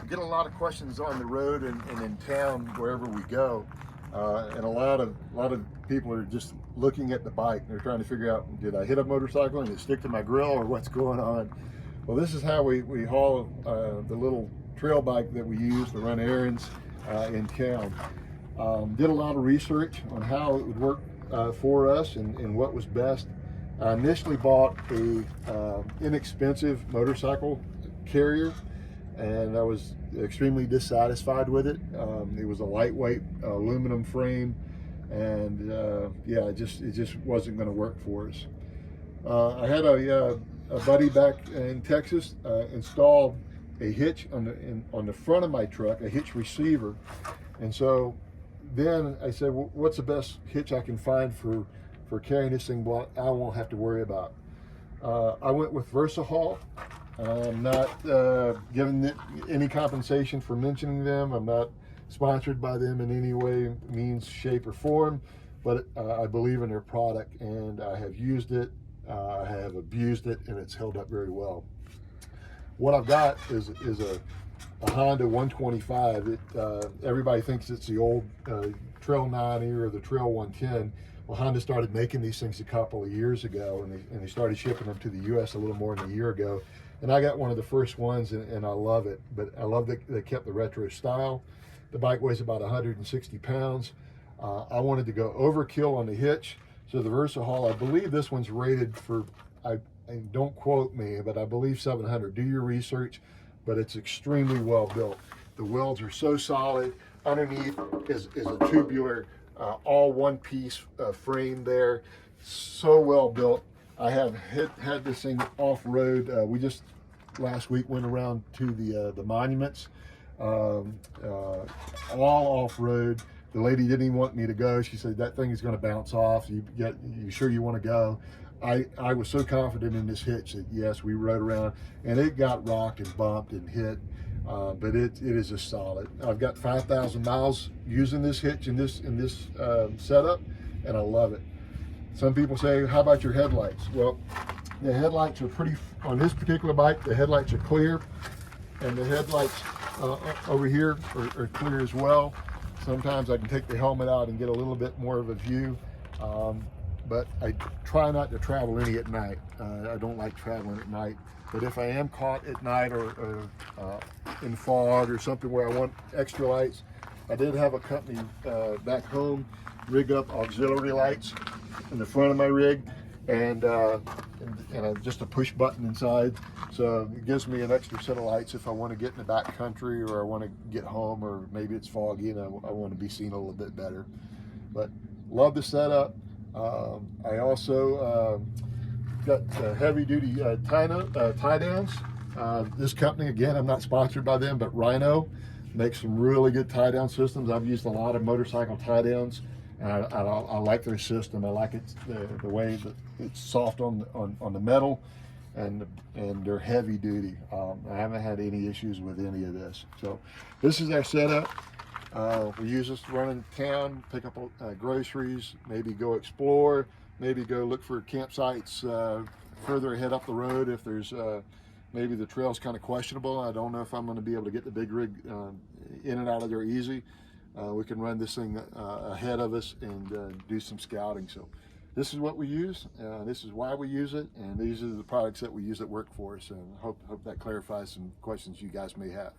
get a lot of questions on the road and in town wherever we go, and a lot of people are just looking at the bike. They're trying to figure out, did I hit a motorcycle and it stick to my grill, or what's going on? Well, this is how we haul the little trail bike that we use to run errands in town. Did a lot of research on how it would work for us and what was best. I initially bought a inexpensive motorcycle carrier, and I was extremely dissatisfied with it. It was a lightweight aluminum frame, and yeah, it just wasn't going to work for us. I had a buddy back in Texas install a hitch on the front of my truck, a hitch receiver, and so then I said, well, what's the best hitch I can find for carrying this thing what I won't have to worry about? I went with VERSAHAUL. I'm not giving it any compensation for mentioning them. I'm not sponsored by them in any way, means, shape, or form, but I believe in their product, and I have used it, I have abused it, and it's held up very well. What I've got is a Honda 125. Everybody thinks it's the old Trail 90 or the Trail 110. Well, Honda started making these things a couple of years ago, and they started shipping them to the U.S. a little more than a year ago. And I got one of the first ones, and I love it. But I love that they kept the retro style. The bike weighs about 160 pounds. I wanted to go overkill on the hitch, so the VERSAHAUL, I believe this one's rated for, and don't quote me, but I believe 700. Do your research, but it's extremely well built. The welds are so solid. Underneath is a tubular, all one-piece frame there. So well built. I have had this thing off-road. We just last week went around to the monuments, all off-road. The lady didn't even want me to go. She said, that thing is going to bounce off. You sure you want to go? I was so confident in this hitch that yes, we rode around, and it got rocked and bumped and hit, but it is just solid. I've got 5,000 miles using this hitch in this setup, and I love it. Some people say, how about your headlights? Well, the headlights are pretty, on this particular bike, the headlights are clear, and the headlights over here are clear as well. Sometimes I can take the helmet out and get a little bit more of a view, but I try not to travel any at night. I don't like traveling at night, but if I am caught at night or in fog or something where I want extra lights, I did have a company back home rig up auxiliary lights in the front of my rig, and just a push button inside, so it gives me an extra set of lights if I want to get in the back country, or I want to get home, or maybe it's foggy and I want to be seen a little bit better. But love the setup. I also got heavy duty tie downs. This company, again, I'm not sponsored by them, but Rhino makes some really good tie down systems. I've used a lot of motorcycle tie downs, and I like their system. I like it the way that it's soft on the metal, and they're heavy duty. I haven't had any issues with any of this. So this is our setup. We use this to run in town, pick up groceries, maybe go explore, maybe go look for campsites further ahead up the road if there's maybe the trail's kind of questionable. I don't know if I'm going to be able to get the big rig in and out of there easy. We can run this thing ahead of us and do some scouting. So this is what we use, this is why we use it, and these are the products that we use that work for us, and hope that clarifies some questions you guys may have.